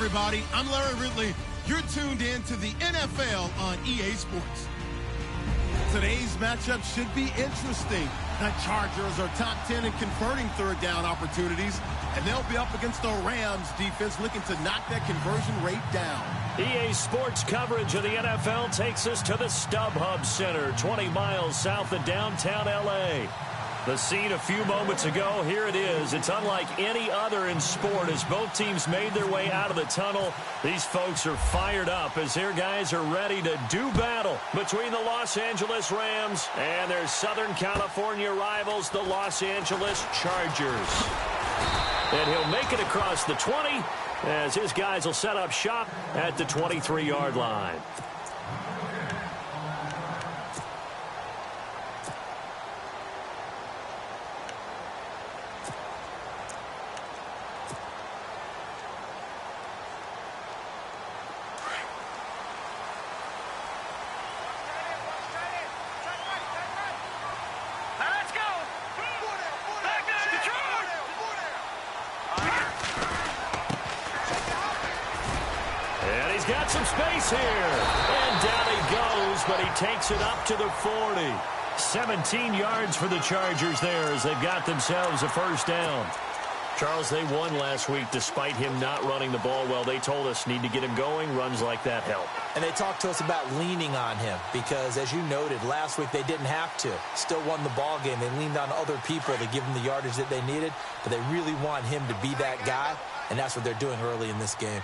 everybody. I'm Larry Ridley. You're tuned in to the NFL on EA Sports. Today's matchup should be interesting. The Chargers are top 10 in converting third down opportunities, and they'll be up against the Rams defense looking to knock that conversion rate down. EA Sports coverage of the NFL takes us to the StubHub Center, 20 miles south of downtown L.A. The scene a few moments ago, here it is. It's unlike any other in sport as both teams made their way out of the tunnel. These folks are fired up as their guys are ready to do battle between the Los Angeles Rams and their Southern California rivals, the Los Angeles Chargers. And he'll make it across the 20 as his guys will set up shop at the 23-yard line. Got some space here. And down he goes, but he takes it up to the 40. 17 yards for the Chargers there as they've got themselves a first down. Charles, they won last week despite him not running the ball well. They told us need to get him going. Runs like that help. And they talked to us about leaning on him because, as you noted, last week they didn't have to. Still won the ball game. They leaned on other people to give them the yardage that they needed, but they really want him to be that guy, and that's what they're doing early in this game.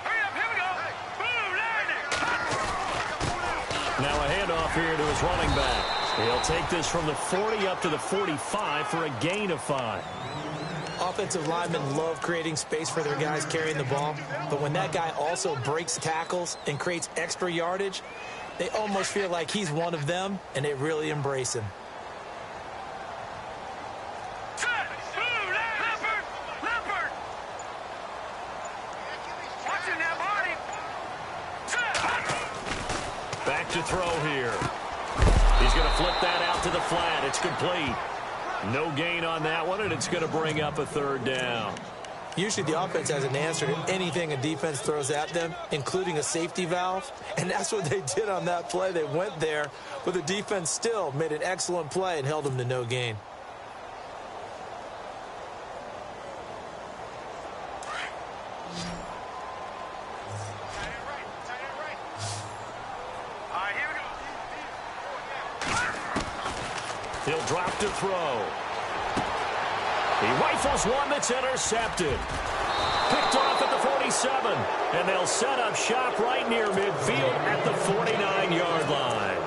Now a handoff here to his running back. He'll take this from the 40 up to the 45 for a gain of 5. Offensive linemen love creating space for their guys carrying the ball, but when that guy also breaks tackles and creates extra yardage, they almost feel like he's one of them, and they really embrace him. Back to throw here. He's going to flip that out to the flat. It's complete. No gain on that one, and it's going to bring up a third down. Usually the offense has an answer to anything a defense throws at them, including a safety valve, and that's what they did on that play. They went there, but the defense still made an excellent play and held them to no gain. He'll drop to throw. He rifles one that's intercepted. Picked off at the 47. And they'll set up shop right near midfield at the 49-yard line.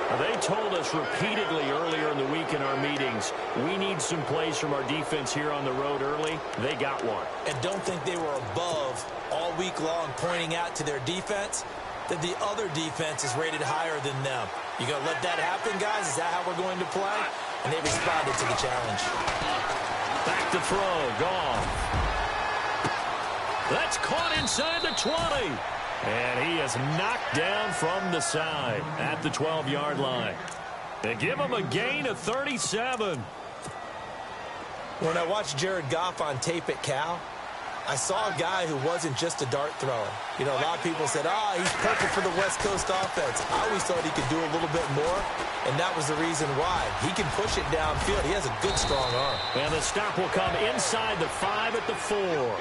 Now, they told us repeatedly earlier in the week in our meetings, we need some plays from our defense here on the road early. They got one. And don't think they were above all week long pointing out to their defense that the other defense is rated higher than them. You going to let that happen, guys? Is that how we're going to play? And they responded to the challenge. Back to throw. Gone. That's caught inside the 20. And he is knocked down from the side at the 12-yard line. They give him a gain of 37. When I watched Jared Goff on tape at Cal, I saw a guy who wasn't just a dart thrower. You know, a lot of people said, he's perfect for the West Coast offense. I always thought he could do a little bit more, and that was the reason why. He can push it downfield. He has a good, strong arm. And the stop will come inside the 5 at the 4.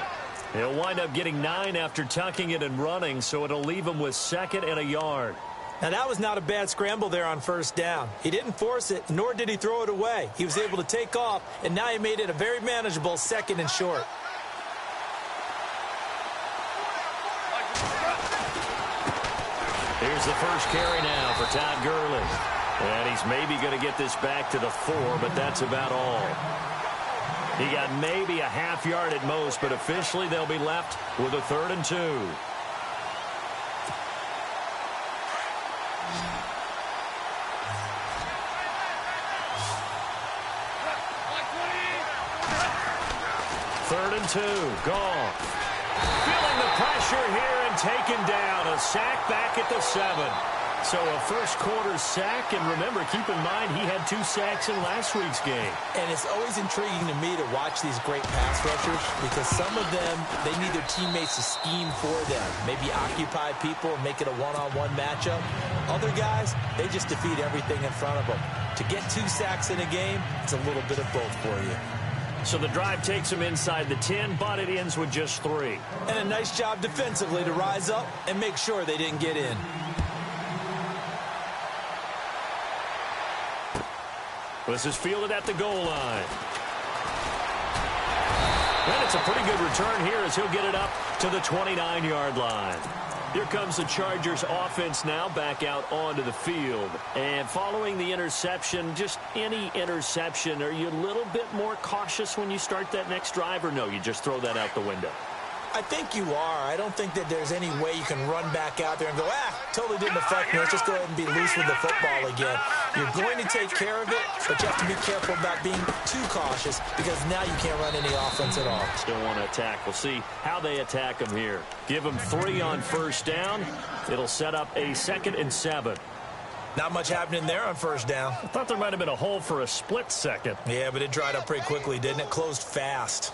He'll wind up getting 9 after tucking it and running, so it'll leave him with 2nd and a yard. Now, that was not a bad scramble there on first down. He didn't force it, nor did he throw it away. He was able to take off, and now he made it a very manageable 2nd and short. Here's the first carry now for Todd Gurley. And he's maybe going to get this back to the 4, but that's about all. He got maybe a half yard at most, but officially they'll be left with a 3rd and 2. Third and 2, gone. Feeling the pressure here and taken down. A sack back at the 7. So a first quarter sack, and remember, keep in mind he had 2 sacks in last week's game. And it's always intriguing to me to watch these great pass rushers because some of them, they need their teammates to scheme for them, maybe occupy people and make it a one-on-one matchup. Other guys, they just defeat everything in front of them. To get 2 sacks in a game, it's a little bit of both for you. So the drive takes them inside the 10, but it ends with just 3. And a nice job defensively to rise up and make sure they didn't get in. This is fielded at the goal line. And it's a pretty good return here as he'll get it up to the 29-yard line. Here comes the Chargers offense now back out onto the field. And following the interception, just any interception, are you a little bit more cautious when you start that next drive, or no, you just throw that out the window? I think you are. I don't think that there's any way you can run back out there and go, totally didn't affect me. Let's just go ahead and be loose with the football again. You're going to take care of it, but you have to be careful about being too cautious because now you can't run any offense at all. Still want to attack. We'll see how they attack them here. Give them 3 on first down. It'll set up a 2nd and 7. Not much happening there on first down. I thought there might have been a hole for a split second. Yeah, but it dried up pretty quickly, didn't it? Closed fast.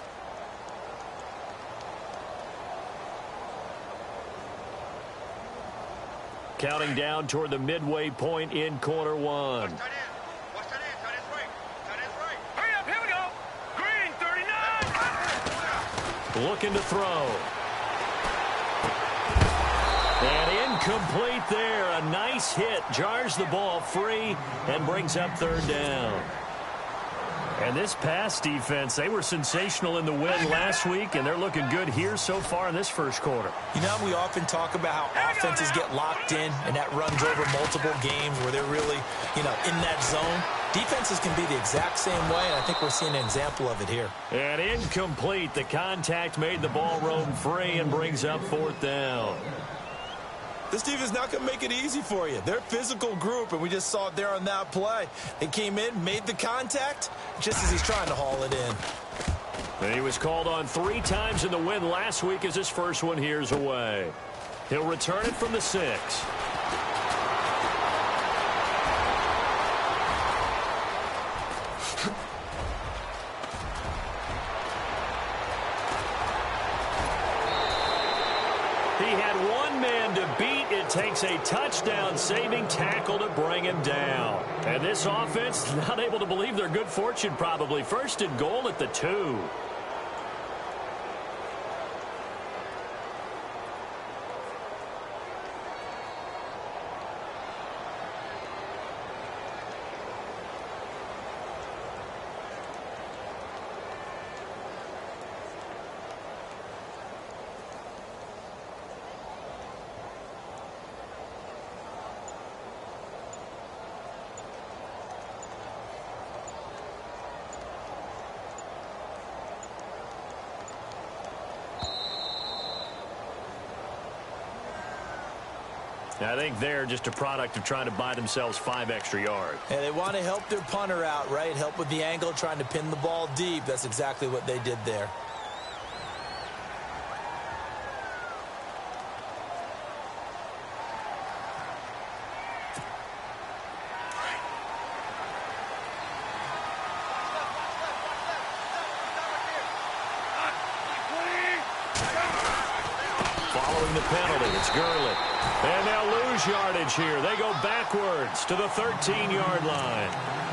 Counting down toward the midway point in quarter 1. Watch that in. That is right. Hurry up, here we go. Green, 39. Looking to throw. And incomplete there. A nice hit. Jars the ball free and brings up 3rd down. And this pass defense, they were sensational in the win last week, and they're looking good here so far in this first quarter. You know, we often talk about how offenses get locked in, and that runs over multiple games where they're really, in that zone. Defenses can be the exact same way, and I think we're seeing an example of it here. And incomplete. The contact made the ball roam free and brings up 4th down. This team is not going to make it easy for you. They're a physical group, and we just saw it there on that play. They came in, made the contact, just as he's trying to haul it in. And he was called on 3 times in the win last week as his first one here's away. He'll return it from the 6. He had one man to beat. It takes a touchdown-saving tackle to bring him down. And this offense, not able to believe their good fortune probably. 1st and goal at the 2. I think they're just a product of trying to buy themselves 5 extra yards. And they want to help their punter out, right? Help with the angle, trying to pin the ball deep. That's exactly what they did there. Following the penalty, it's Gurley. And they'll lose yardage here. They go backwards to the 13-yard line.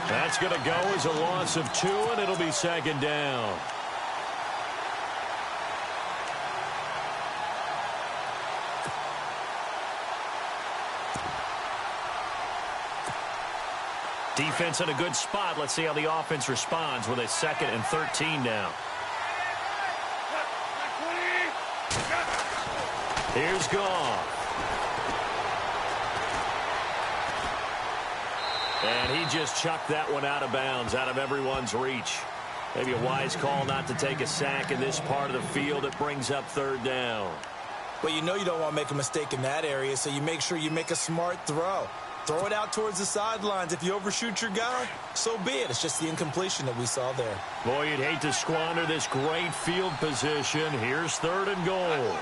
That's going to go as a loss of 2, and it'll be 2nd down. Defense in a good spot. Let's see how the offense responds with a 2nd and 13 now. Here's Goff. And he just chucked that one out of bounds, out of everyone's reach. Maybe a wise call not to take a sack in this part of the field. It brings up 3rd down. Well, you know you don't want to make a mistake in that area, so you make sure you make a smart throw. Throw it out towards the sidelines. If you overshoot your guy, so be it. It's just the incompletion that we saw there. Boy, you'd hate to squander this great field position. Here's 3rd and goal.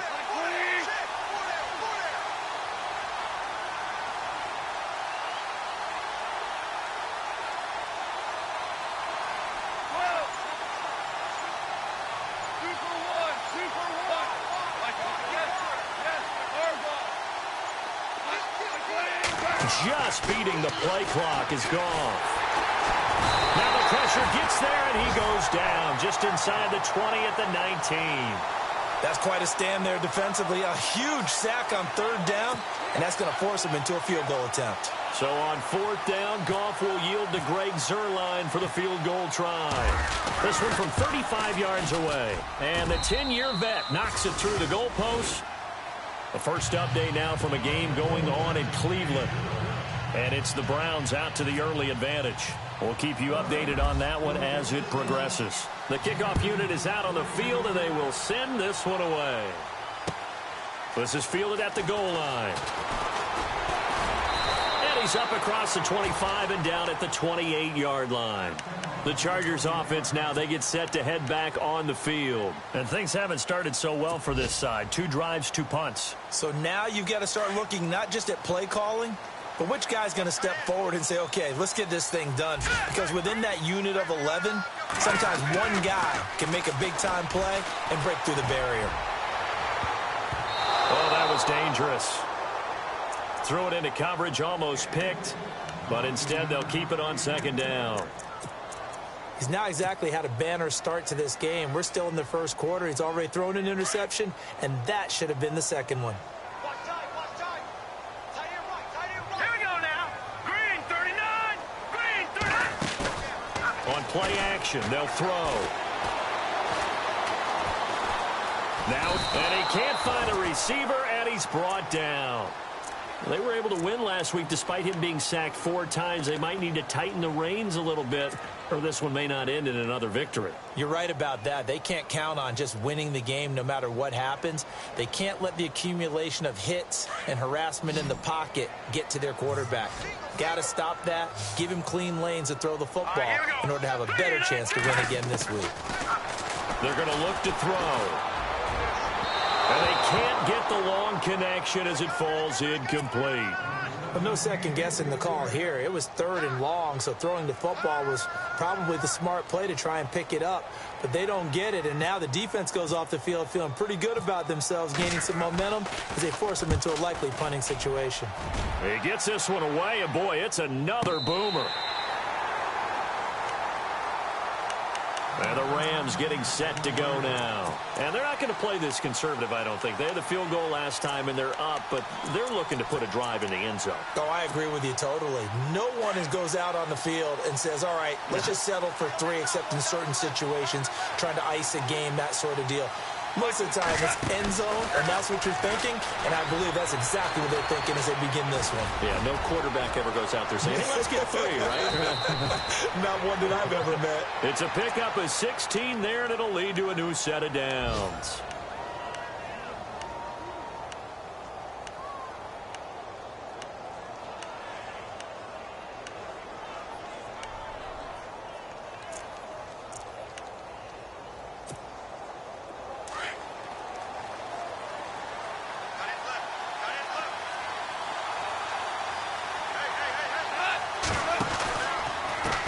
just beating the play clock is gone. Now the pressure gets there, and he goes down just inside the 20 at the 19. That's quite a stand there defensively. A huge sack on third down, and that's going to force him into a field goal attempt. So on fourth down, Goff will yield to Greg Zuerlein for the field goal try. This one from 35 yards away. And the 10-year vet knocks it through the goalpost. The first update now from a game going on in Cleveland. And it's the Browns out to the early advantage. We'll keep you updated on that one as it progresses. The kickoff unit is out on the field, and they will send this one away. This is fielded at the goal line. And he's up across the 25 and down at the 28-yard line. The Chargers offense now, they get set to head back on the field. And things haven't started so well for this side. 2 drives, 2 punts. So now you've got to start looking not just at play calling, but which guy's going to step forward and say, okay, let's get this thing done. Because within that unit of 11, sometimes one guy can make a big-time play and break through the barrier. Oh, that was dangerous. Threw it into coverage, almost picked. But instead, they'll keep it on second down. He's not exactly had a banner start to this game. We're still in the first quarter. He's already thrown an interception, and that should have been the second one. On play action, they'll throw. Now, and he can't find a receiver, and he's brought down. They were able to win last week despite him being sacked 4 times. They might need to tighten the reins a little bit, or this one may not end in another victory. You're right about that. They can't count on just winning the game no matter what happens. They can't let the accumulation of hits and harassment in the pocket get to their quarterback. Got to stop that, give him clean lanes to throw the football in order to have a better chance to win again this week. They're going to look to throw. And they can't get the long connection as it falls incomplete. But no second guessing the call here. It was 3rd and long, so throwing the football was probably the smart play to try and pick it up. But they don't get it, and now the defense goes off the field feeling pretty good about themselves, gaining some momentum as they force them into a likely punting situation. He gets this one away, and boy, it's another boomer. And the Rams getting set to go now. And they're not going to play this conservative, I don't think. They had the field goal last time, and they're up, but they're looking to put a drive in the end zone. Oh, I agree with you totally. No one goes out on the field and says, all right, let's just settle for 3, except in certain situations, trying to ice a game, that sort of deal. Most of the time, it's end zone, and that's what you're thinking, and I believe that's exactly what they're thinking as they begin this one. Yeah, no quarterback ever goes out there saying, hey, let's get 3, right? Not one that I've ever met. It's a pickup of 16 there, and it'll lead to a new set of downs.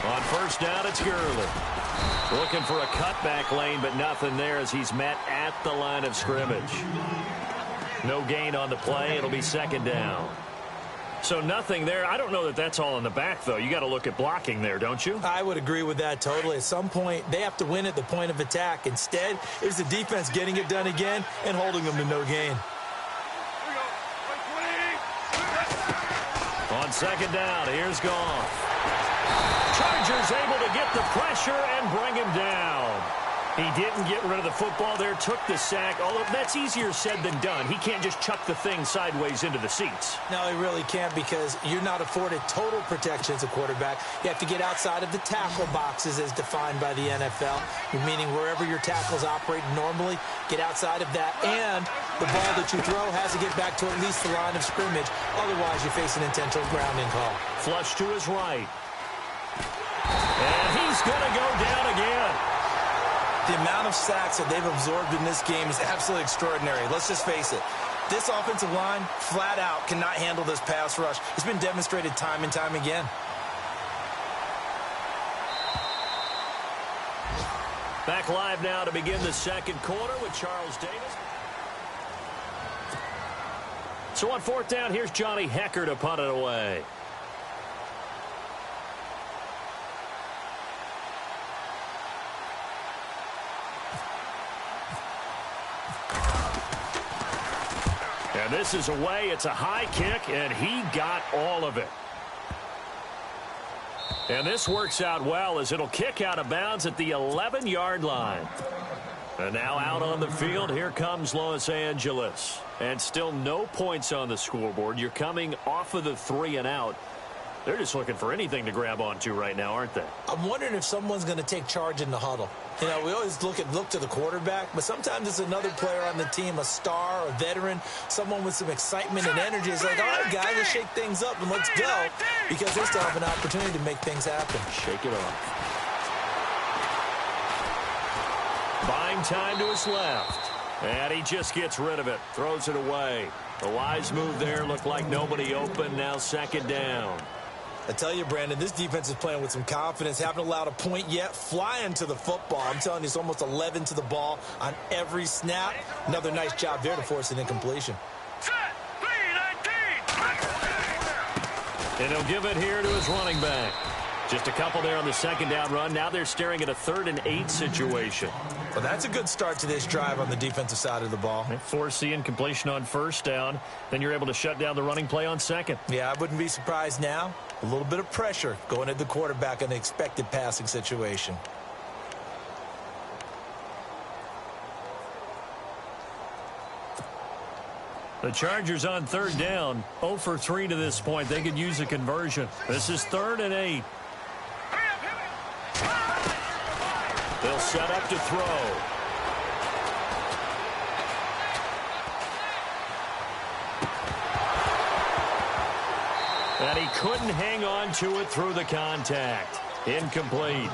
On first down, it's Gurley. Looking for a cutback lane, but nothing there as he's met at the line of scrimmage. No gain on the play. It'll be second down. So nothing there. I don't know that that's all in the back, though. You got to look at blocking there, don't you? I would agree with that totally. At some point, they have to win at the point of attack. Instead, it was the defense getting it done again and holding them to no gain. On second down, here's Goff. Chargers able to get the pressure and bring him down. He didn't get rid of the football there, took the sack, although that's easier said than done. He can't just chuck the thing sideways into the seats. No, he really can't because you're not afforded total protection as a quarterback. You have to get outside of the tackle boxes as defined by the NFL, meaning wherever your tackles operate normally, get outside of that, and the ball that you throw has to get back to at least the line of scrimmage. Otherwise, you face an intentional grounding call. Flush to his right. And he's going to go down again. The amount of sacks that they've absorbed in this game is absolutely extraordinary. Let's just face it. This offensive line, flat out, cannot handle this pass rush. It's been demonstrated time and time again. Back live now to begin the second quarter with Charles Davis. So on fourth down, here's Johnny Hecker to punt it away. And this is away. It's a high kick, and he got all of it. And this works out well as it'll kick out of bounds at the 11-yard line. And now out on the field, here comes Los Angeles. And still no points on the scoreboard. You're coming off of the 3 and out. They're just looking for anything to grab onto right now, aren't they? I'm wondering if someone's going to take charge in the huddle. You know, we always look to the quarterback, but sometimes it's another player on the team, a star, a veteran, someone with some excitement and energy. It's like, all right, guys, let's shake things up and let's go, because they still have an opportunity to make things happen. Shake it off. Buying time to his left. And he just gets rid of it. Throws it away. The wise move there. Looked like nobody open. Now second down. I tell you, Brandon, this defense is playing with some confidence. Haven't allowed a point yet. Flying to the football. I'm telling you, it's almost 11 to the ball on every snap. Another nice job there to force an incompletion. And he'll give it here to his running back. Just a couple there on the second down run. Now they're staring at a 3rd and 8 situation. Well, that's a good start to this drive on the defensive side of the ball. They force the incompletion on first down. Then you're able to shut down the running play on second. Yeah, I wouldn't be surprised now. A little bit of pressure going at the quarterback in an expected passing situation. The Chargers on third down. 0 for 3 to this point. They could use a conversion. This is 3rd and 8. They'll set up to throw. And he couldn't hang on to it through the contact. Incomplete.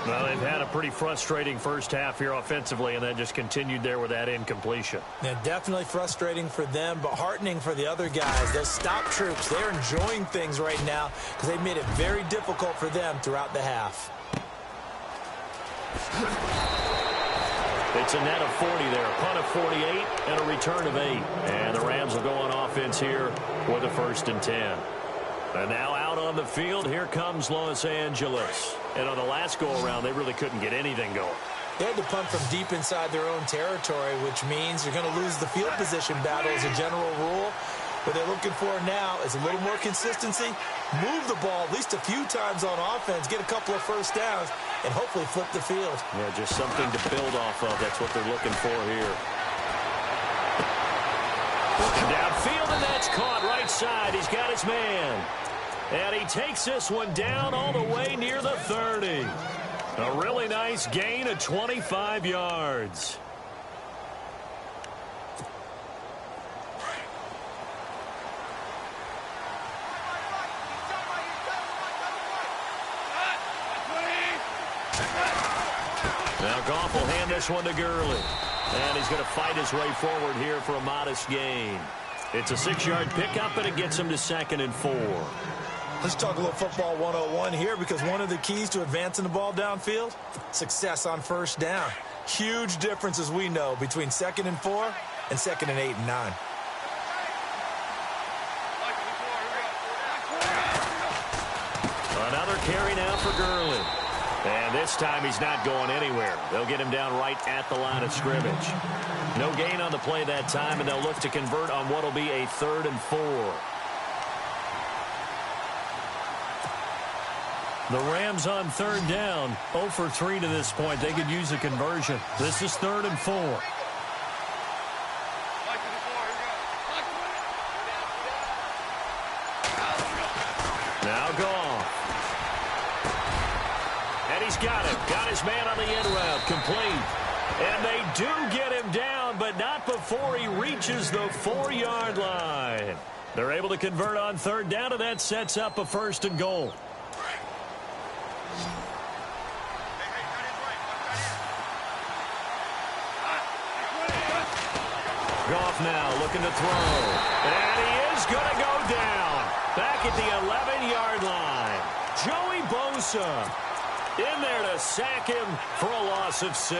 Well, they've had a pretty frustrating first half here offensively, and then just continued there with that incompletion. Yeah, definitely frustrating for them, but heartening for the other guys. Those stop troops, they're enjoying things right now because they've made it very difficult for them throughout the half. It's a net of 40 there, a punt of 48, and a return of 8. And the Rams will go on offense here with a 1st and 10. And now out on the field, here comes Los Angeles. And on the last go-around, they really couldn't get anything going. They had to punt from deep inside their own territory, which means you're going to lose the field position battle as a general rule. What they're looking for now is a little more consistency, move the ball at least a few times on offense, get a couple of first downs, and hopefully flip the field. Yeah, just something to build off of. That's what they're looking for here. Looking downfield, and that's caught right side. He's got his man. And he takes this one down all the way near the 30. A really nice gain of 25 yards. Now Goff will hand this one to Gurley. And he's going to fight his way forward here for a modest gain. It's a 6-yard pickup, and it gets him to 2nd and 4. Let's talk a little football 101 here, because one of the keys to advancing the ball downfield, success on first down. Huge difference, as we know, between 2nd and 4 and 2nd and 8 and 9. Another carry now for Gurley. And this time he's not going anywhere. They'll get him down right at the line of scrimmage. No gain on the play that time, and they'll look to convert on what will be a 3rd and 4. The Rams on third down, 0 for 3 to this point. They could use a conversion. This is 3rd and 4. Now Goff. And he's got him. Got his man on the end route. Complete. And they do get him down, but not before he reaches the 4-yard line. They're able to convert on third down, and that sets up a 1st and goal. Goff now looking to throw. And he is going to go down. Back at the 11-yard line. Joey Bosa in there to sack him for a loss of 6.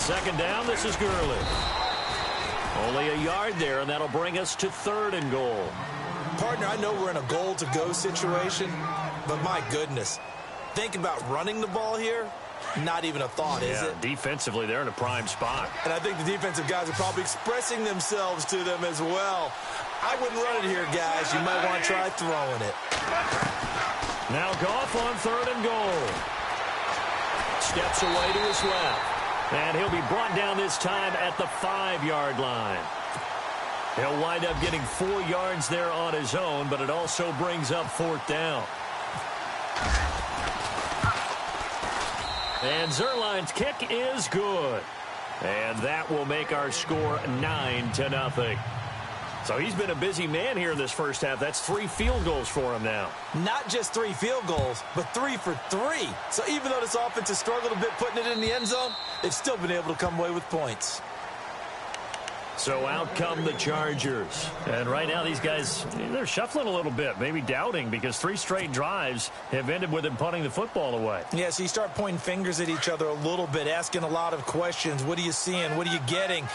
second down, this is Gurley. Only a yard there, and that'll bring us to 3rd and goal. Partner, I know we're in a goal-to-go situation, but my goodness, thinking about running the ball here, not even a thought, is it? Defensively, they're in a prime spot. And I think the defensive guys are probably expressing themselves to them as well. I wouldn't run it here, guys. You might want to try throwing it. Now Goff on 3rd and goal. Steps away to his left. And he'll be brought down this time at the 5-yard line. He'll wind up getting 4 yards there on his own, but it also brings up 4th down. And Zerline's kick is good. And that will make our score 9-0. So he's been a busy man here in this first half. That's 3 field goals for him now. Not just 3 field goals, but 3 for 3. So even though this offense has struggled a bit putting it in the end zone, they've still been able to come away with points. So out come the Chargers. And right now these guys, they're shuffling a little bit, maybe doubting, because 3 straight drives have ended with them punting the football away. Yeah, so you start pointing fingers at each other a little bit, asking a lot of questions. What are you seeing? What are you getting?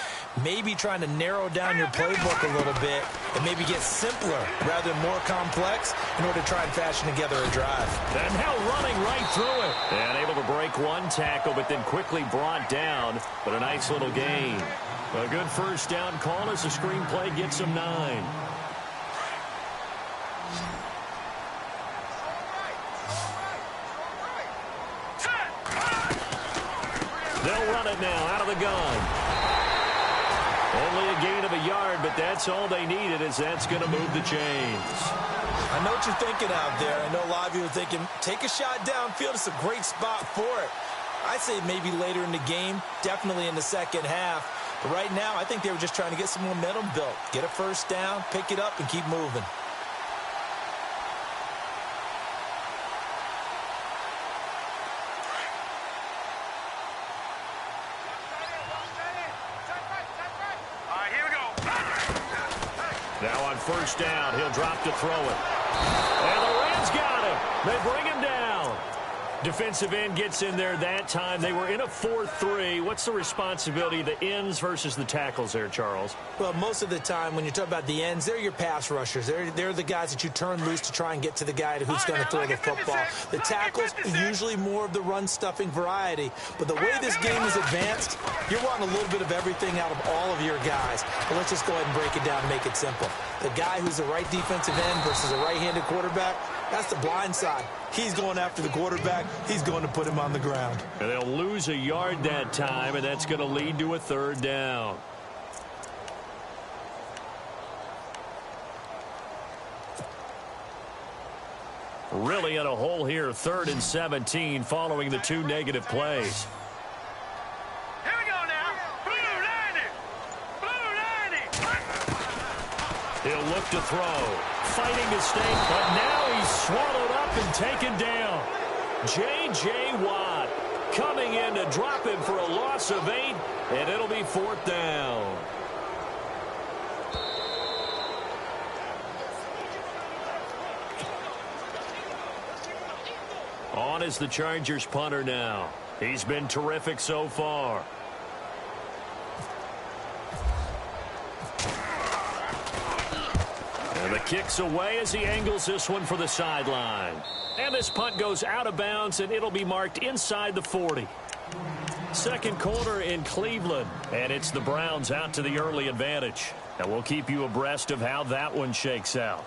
Maybe trying to narrow down your playbook a little bit and maybe get simpler rather than more complex in order to try and fashion together a drive. And now running right through it. And able to break 1 tackle, but then quickly brought down. But a nice little gain. A good first down call as the screenplay gets him 9. They'll run it now out of the gun. Only a gain of a yard, but that's all they needed, as that's going to move the chains. I know what you're thinking out there. I know a lot of you are thinking, take a shot downfield. It's a great spot for it. I'd say maybe later in the game, definitely in the second half. But right now, I think they were just trying to get some momentum built. Get a first down, pick it up, and keep moving. All right, here we go. Now on first down, he'll drop to throw it. And the Rams got him. They bring him down. Defensive end gets in there that time. They were in a 4-3. What's the responsibility of the ends versus the tackles there, Charles? Well, most of the time when you talk about the ends, they're your pass rushers. They're the guys that you turn loose to try and get to the guy who's going to throw the football. The tackles, usually more of the run-stuffing variety. But the way this game is advanced, you're wanting a little bit of everything out of all of your guys. But let's just go ahead and break it down and make it simple. The guy who's the right defensive end versus a right-handed quarterback, that's the blind side. He's going after the quarterback. He's going to put him on the ground. And they'll lose a yard that time, and that's going to lead to a 3rd down. Really in a hole here, 3rd and 17 following the 2 negative plays. Here we go now. Blue 90. Blue 90. He'll look to throw. Fighting to stay, but now he's swallowed up and taken down. J.J. Watt coming in to drop him for a loss of 8, and it'll be 4th down. On is the Chargers punter now. He's been terrific so far. And the kick's away as he angles this one for the sideline. And this punt goes out of bounds, and it'll be marked inside the 40. Second quarter in Cleveland, and it's the Browns out to the early advantage. And we'll keep you abreast of how that one shakes out.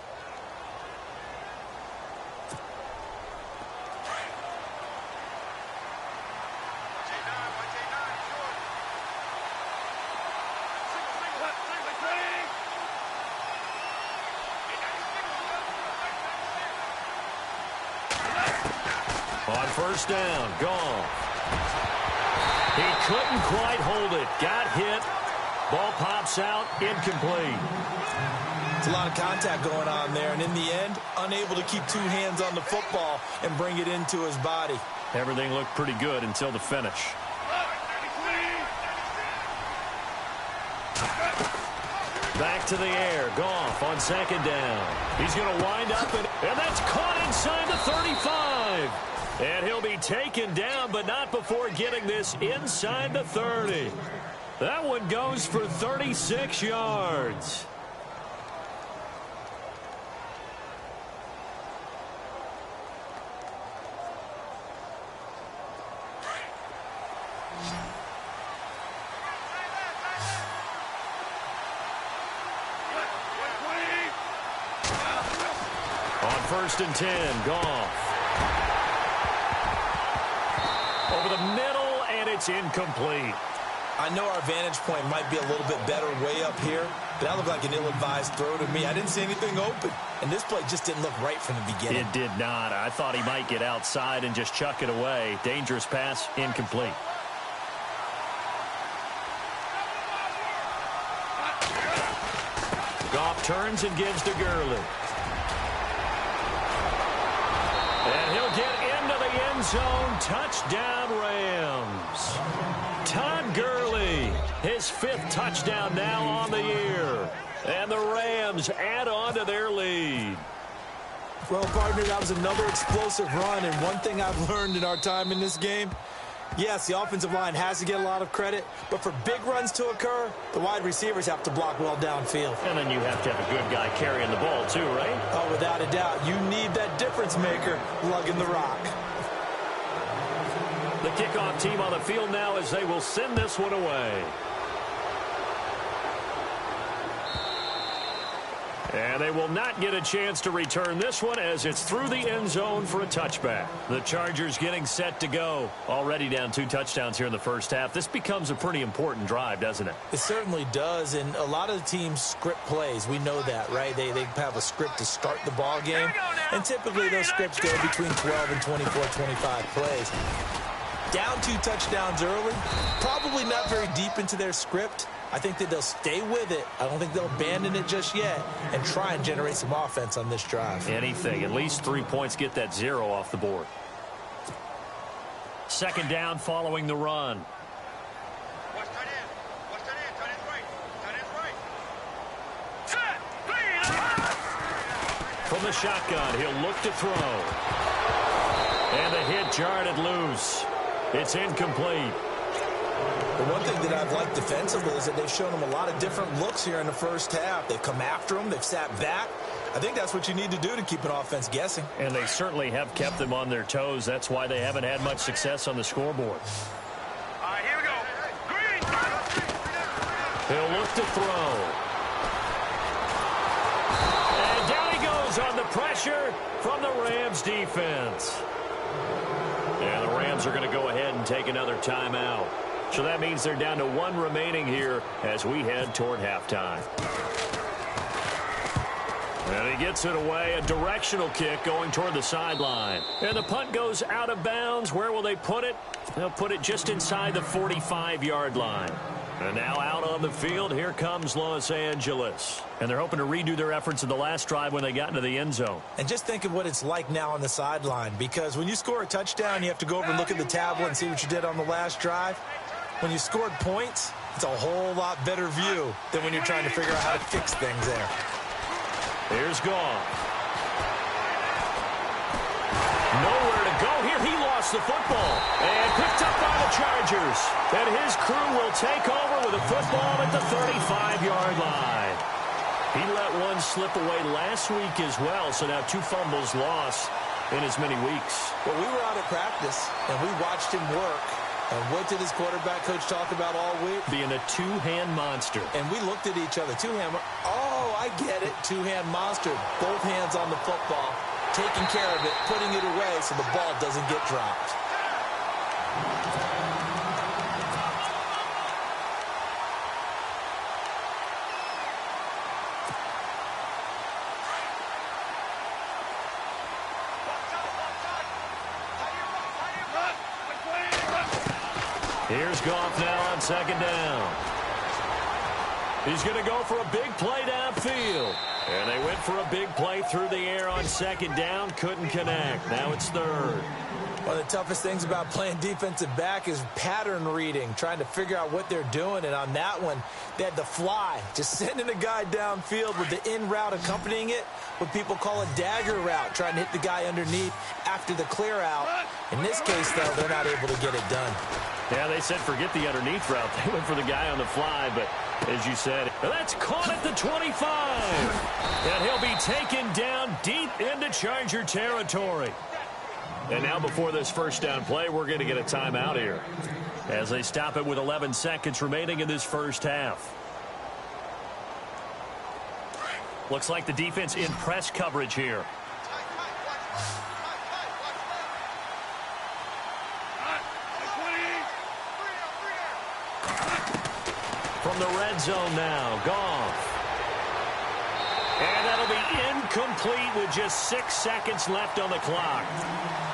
On first down, Goff. He couldn't quite hold it. Got hit. Ball pops out, incomplete. It's a lot of contact going on there, and in the end, unable to keep 2 hands on the football and bring it into his body. Everything looked pretty good until the finish. Back to the air. Goff on second down. He's going to wind up, and that's caught inside the 35. And he'll be taken down, but not before getting this inside the 30. That one goes for 36 yards. On 1st and 10, Goff. Over the middle, and it's incomplete. I know our vantage point might be a little bit better way up here, but that looked like an ill-advised throw to me. I didn't see anything open, and this play just didn't look right from the beginning. It did not. I thought he might get outside and just chuck it away. Dangerous pass, incomplete. Goff turns and gives to Gurley. And he'll get into the end zone. Touchdown, Rams. Todd Gurley, his 5th touchdown now on the year. And the Rams add on to their lead. Well, partner, that was another explosive run, and one thing I've learned in our time in this game, yes, the offensive line has to get a lot of credit, but for big runs to occur, the wide receivers have to block well downfield. And then you have to have a good guy carrying the ball too, right? Oh, without a doubt. You need that difference maker lugging the rock. The kickoff team on the field now as they will send this one away. And they will not get a chance to return this one as it's through the end zone for a touchback. The Chargers getting set to go. Already down 2 touchdowns here in the first half. This becomes a pretty important drive, doesn't it? It certainly does, and a lot of the teams script plays. We know that, right? They have a script to start the ball game, and typically those scripts go between 12 and 24, 25 plays. Down 2 touchdowns early, probably not very deep into their script. I think that they'll stay with it. I don't think they'll abandon it just yet and try and generate some offense on this drive. Anything. At least 3 points, get that 0 off the board. 2nd down following the run. Watch tight end. Watch tight end. Tight end's right. Tight end's right. Set. From the shotgun, he'll look to throw. And the hit jarred it loose. It's incomplete. The one thing that I've liked defensively is that they've shown him a lot of different looks here in the first half. They've come after him. They've sat back. I think that's what you need to do to keep an offense guessing. And they certainly have kept them on their toes. That's why they haven't had much success on the scoreboard. All right, here we go. Green. He'll look to throw. And down he goes on the pressure from the Rams defense. And the Rams are going to go ahead and take another timeout. So that means they're down to 1 remaining here as we head toward halftime. And he gets it away, a directional kick going toward the sideline. And the punt goes out of bounds. Where will they put it? They'll put it just inside the 45-yard line. And now out on the field, here comes Los Angeles. And they're hoping to redo their efforts in the last drive when they got into the end zone. And just think of what it's like now on the sideline, because when you score a touchdown, you have to go over and look at the tablet and see what you did on the last drive. When you scored points, it's a whole lot better view than when you're trying to figure out how to fix things there. Here's Goff. Nowhere to go here. He lost the football and picked up by the Chargers. And his crew will take over with a football at the 35-yard line. He let one slip away last week as well, so now 2 fumbles lost in as many weeks. Well, we were out at practice, and we watched him work. And what did his quarterback coach talk about all week? Being a 2-hand monster. And we looked at each other. 2-hand. Oh, I get it. 2-hand monster. Both hands on the football, taking care of it, putting it away so the ball doesn't get dropped. Here's Goff now on 2nd down. He's going to go for a big play downfield. And they went for a big play through the air on second down. Couldn't connect. Now it's third. One of the toughest things about playing defensive back is pattern reading, trying to figure out what they're doing. And on that one, they had the fly, just sending a guy downfield with the in route accompanying it, what people call a dagger route, trying to hit the guy underneath after the clear out. In this case, though, they're not able to get it done. Yeah, they said forget the underneath route. They went for the guy on the fly, but as you said, that's caught at the 25. And he'll be taken down deep into Charger territory. And now before this first down play, we're going to get a timeout here as they stop it with 11 seconds remaining in this first half. Looks like the defense in press coverage here. From the red zone now, Goff. And that'll be incomplete with just 6 seconds left on the clock.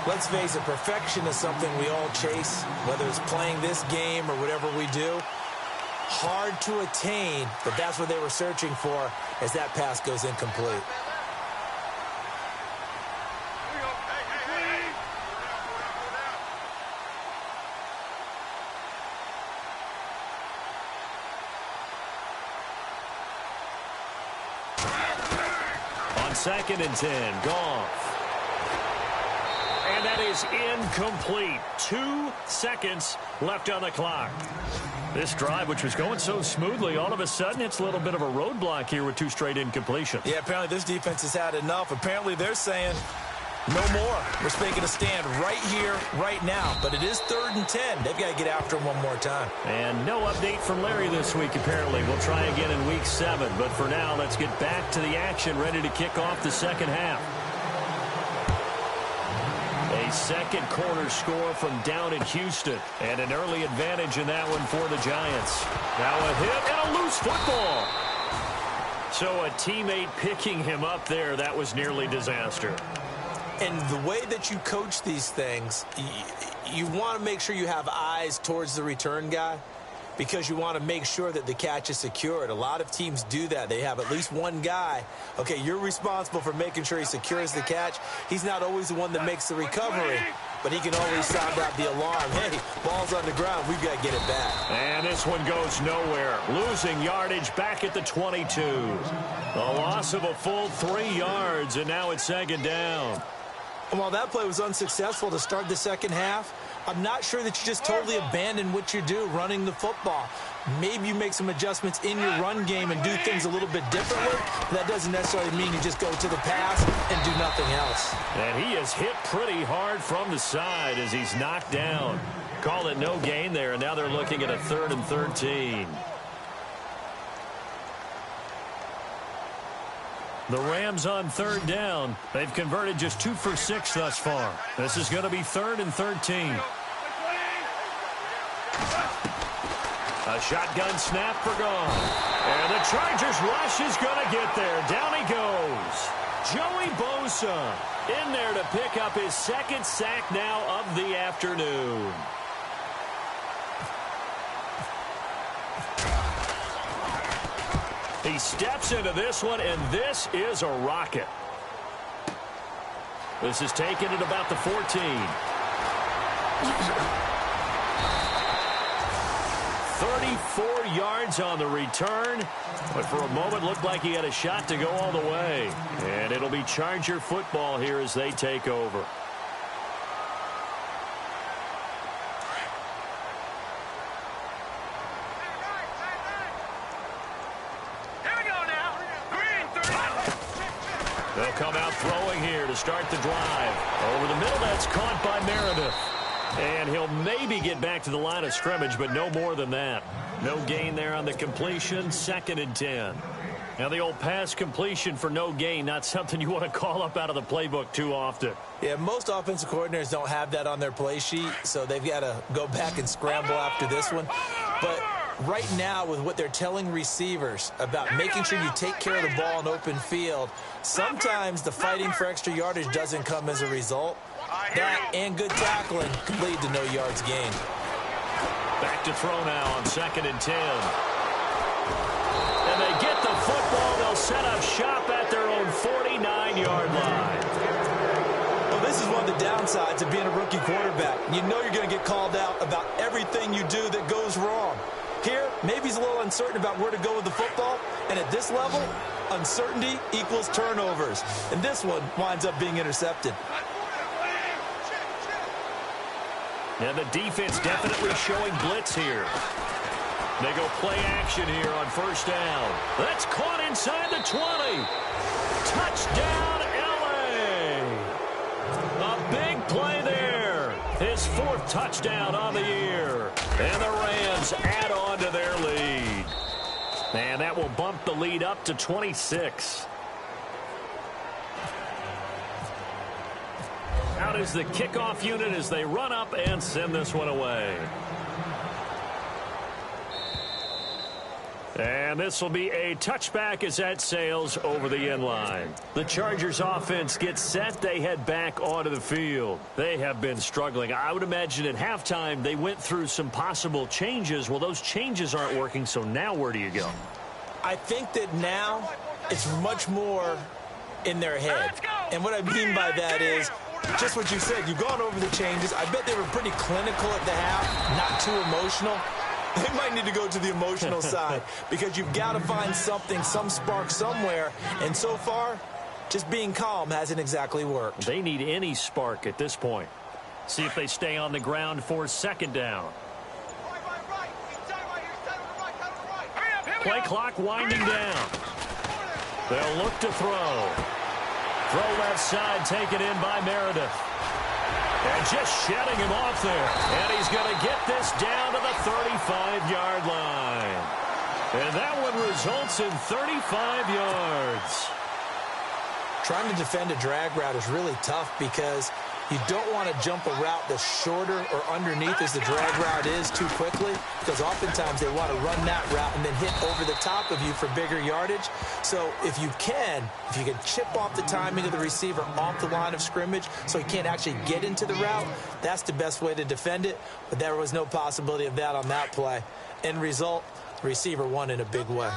Let's face it, perfection is something we all chase, whether it's playing this game or whatever we do. Hard to attain, but that's what they were searching for as that pass goes incomplete. On 2nd and 10, Goff. And that is incomplete. 2 seconds left on the clock. This drive, which was going so smoothly, all of a sudden it's a little bit of a roadblock here with 2 straight incompletions. Yeah, apparently this defense has had enough. Apparently they're saying no more. We're making a stand right here, right now. But it is 3rd and 10. They've got to get after him one more time. And no update from Larry this week, apparently. We'll try again in week 7. But for now, let's get back to the action, ready to kick off the second half. A second quarter score from down in Houston. And an early advantage in that one for the Giants. Now a hit and a loose football. So a teammate picking him up there, that was nearly disaster. And the way that you coach these things, you want to make sure you have eyes towards the return guy because you want to make sure that the catch is secured. A lot of teams do that. They have at least one guy. Okay, you're responsible for making sure he secures the catch. He's not always the one that makes the recovery, but he can always sound out the alarm. Hey, ball's on the ground. We've got to get it back. And this one goes nowhere. Losing yardage back at the 22. A loss of a full 3 yards, and now it's 2nd down. And while that play was unsuccessful to start the second half, I'm not sure that you just totally abandon what you do running the football. Maybe you make some adjustments in your run game and do things a little bit differently. That doesn't necessarily mean you just go to the pass and do nothing else. And he is hit pretty hard from the side as he's knocked down. Call it no gain there, and now they're looking at a 3rd and 13. The Rams on 3rd down. They've converted just 2 for 6 thus far. This is going to be 3rd and 13. A shotgun snap for Goff. And the Chargers rush is going to get there. Down he goes. Joey Bosa in there to pick up his 2nd sack now of the afternoon. He steps into this one, and this is a rocket. This is taken at about the 14. 34 yards on the return, but for a moment looked like he had a shot to go all the way. And it'll be Charger football here as they take over. They'll come out throwing here to start the drive. Over the middle, that's caught by Meredith. And he'll maybe get back to the line of scrimmage, but no more than that. No gain there on the completion, 2nd and 10. Now the old pass completion for no gain, not something you want to call up out of the playbook too often. Yeah, most offensive coordinators don't have that on their play sheet, so they've got to go back and scramble after this one. But right now, with what they're telling receivers about making sure you take care of the ball in open field, sometimes the fighting for extra yardage doesn't come as a result. That and good tackling can lead to no yards gained. Back to throw now on 2nd and 10. And they get the football. They'll set up shop at their own 49-yard line. Well, this is one of the downsides of being a rookie quarterback. You know you're going to get called out about everything you do that goes wrong. Here, maybe he's a little uncertain about where to go with the football, and at this level, uncertainty equals turnovers. And this one winds up being intercepted. And the defense definitely showing blitz here. They go play action here on first down. That's caught inside the 20. Touchdown, L.A. A big play there. His 4th touchdown on the year. And the Rams add on to their lead. And that will bump the lead up to 26. Out is the kickoff unit as they run up and send this one away. And this will be a touchback as that sails over the end line. The Chargers offense gets set. They head back onto the field. They have been struggling. I would imagine at halftime they went through some possible changes. Well, those changes aren't working, so now where do you go? I think that now it's much more in their head. And what I mean by that is just what you said. You've gone over the changes. I bet they were pretty clinical at the half, not too emotional. They might need to go to the emotional side because you've got to find something, some spark somewhere. And so far, just being calm hasn't exactly worked. They need any spark at this point. See if they stay on the ground for second down. Play clock winding down. They'll look to throw. Throw left side taken in by Meredith. And just shedding him off there. And he's going to get this down to the 35-yard line. And that one results in 35 yards. Trying to defend a drag route is really tough because you don't want to jump a route that's shorter or underneath as the drag route is too quickly, because oftentimes they want to run that route and then hit over the top of you for bigger yardage. So if you can chip off the timing of the receiver off the line of scrimmage so he can't actually get into the route, that's the best way to defend it. But there was no possibility of that on that play. End result, the receiver won in a big way.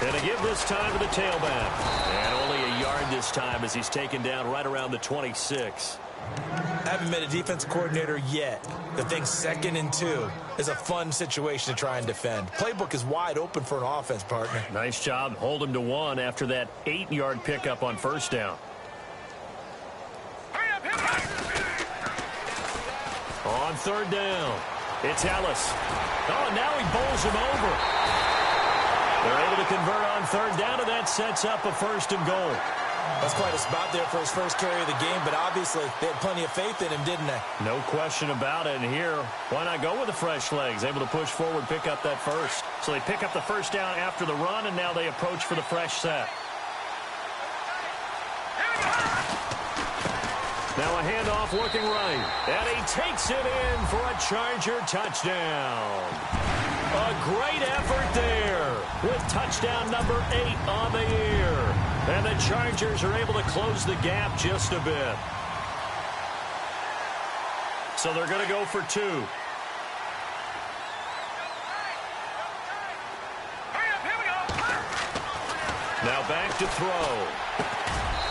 And to give this time to the tailback. And only a yard this time as he's taken down right around the 26. I haven't met a defensive coordinator yet that thinks 2nd and 2 is a fun situation to try and defend. Playbook is wide open for an offense, partner. Nice job. Hold him to 1 after that 8-yard pickup on first down. On third down, it's Ellis. Oh, now he bowls him over. They're able to convert on third down, and that sets up a 1st and goal. That's quite a spot there for his first carry of the game, but obviously they had plenty of faith in him, didn't they? No question about it. And here, why not go with the fresh legs? Able to push forward, pick up that first. So they pick up the first down after the run, and now they approach for the fresh set. Now a handoff looking right. And he takes it in for a Charger touchdown. A great effort there with touchdown number 8 on the year. And the Chargers are able to close the gap just a bit. So they're going to go for 2. Now back to throw.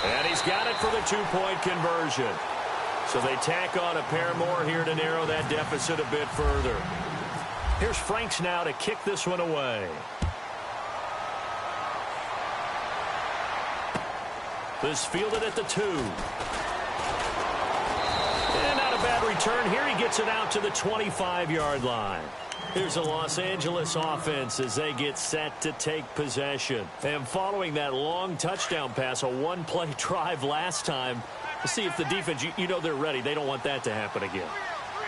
And he's got it for the 2-point conversion. So they tack on a pair more here to narrow that deficit a bit further. Here's Franks now to kick this one away. This fielded at the 2. And not a bad return here. He gets it out to the 25-yard line. Here's a Los Angeles offense as they get set to take possession. And following that long touchdown pass, a one-play drive last time, to see if the defense, you know they're ready. They don't want that to happen again.